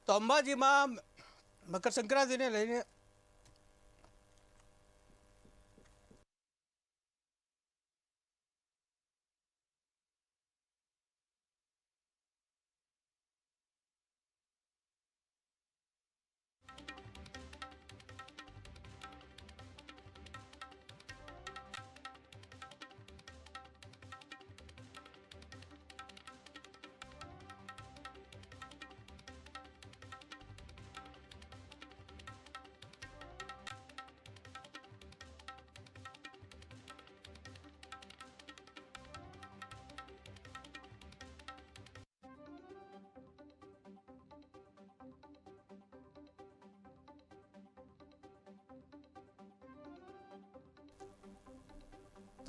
તો અંબાજીમાં મકર સંક્રાંતિને લઈને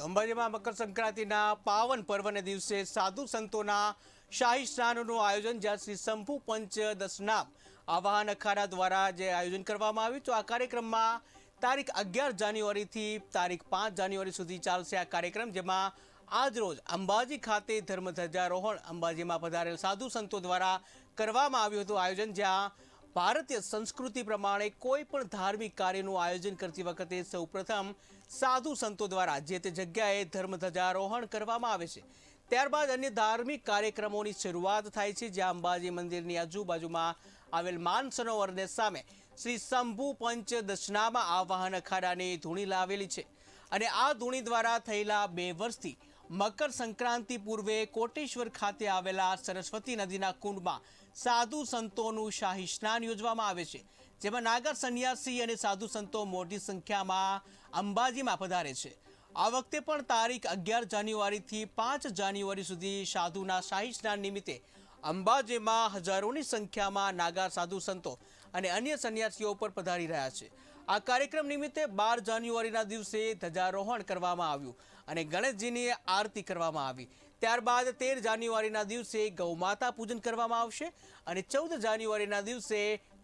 અંબાજીમાં મકર સંક્રાંતિના પાવન પર્વને દિવસે સાધુ સંતોના શાહી સ્નાનનું આયોજન, જ્યાં શ્રી શંભુ પંચ દશનામ આવાહન અખાડા દ્વારા જે આયોજન કરવામાં આવ્યું. તો આ કાર્યક્રમમાં તારીખ 11 જાન્યુઆરીથી તારીખ 5 જાન્યુઆરી સુધી ચાલશે આ કાર્યક્રમ, જેમાં આજ રોજ અંબાજી ખાતે ધર્મ ધ્વજારોહણ અંબાજીમાં પધારેલ સાધુ સંતો દ્વારા કરવામાં આવ્યું હતું આયોજન, જ્યાં ભારતીય સંસ્કૃતિ પ્રમાણે કોઈ પણ ધાર્મિક કાર્યનું આયોજન કરતી વખતે સૌપ્રથમ સાધુ સંતો દ્વારા જે તે જગ્યાએ ધર્મ ધ્વજારોહણ કરવામાં આવે છે. ત્યારબાદ અન્ય ધાર્મિક કાર્યક્રમોની શરૂઆત થાય છે, જ્યાં અંબાજી મંદિરની આજુબાજુમાં આવેલ માન સરોવરને સામે શ્રી શંભુ પંચ દશનામાં આવાહન અખાડાની ધૂણી લાવેલી છે. અને આ ધૂણી દ્વારા થયેલા 2 વર્ષથી મકર સંક્રાંતિ પૂર્વે કોટેશ્વર ખાતે આવેલા સરસ્વતી નદીના કુંડમાં સાધુ સંતોનું શાહી સ્નાન યોજવામાં આવે છે, જેમાં નાગર સંન્યાસી અને સાધુ સંતો મોટી સંખ્યામાં અંબાજીમાં પધારે છે. આ વખતે પણ તારીખ 11 જાન્યુઆરીથી 5 જાન્યુઆરી સુધી સાધુના શાહી સ્નાન નિમિત્તે અંબાજીમાં હજારોની સંખ્યામાં નાગર સાધુ સંતો અને અન્ય સંન્યાસીઓ પર પધારી રહ્યા છે. આ કાર્યક્રમ નિમિત્તે 12 જાન્યુઆરીના દિવસે ધ્વજારોહણ કરવામાં આવ્યું અને ગણેશજીની આરતી કરવામાં આવી. ત્યારબાદ 13 જાન્યુઆરીના દિવસે ગૌમાતા પૂજન કરવામાં આવશે અને 14 જાન્યુઆરીના દિવસે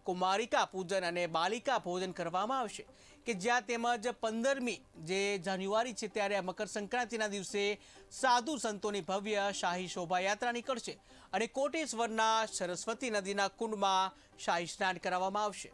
કુમારિકા પૂજન અને બાલિકા ભોજન કરવામાં આવશે, કે જ્યાં તેમજ 15મી જે જાન્યુઆરી છે ત્યારે મકર સંક્રાંતિના દિવસે સાધુ સંતોની ભવ્ય શાહી શોભાયાત્રા નીકળશે અને કોટેશ્વરના સરસ્વતી નદીના કુંડમાં શાહી સ્નાન કરાવવામાં આવશે.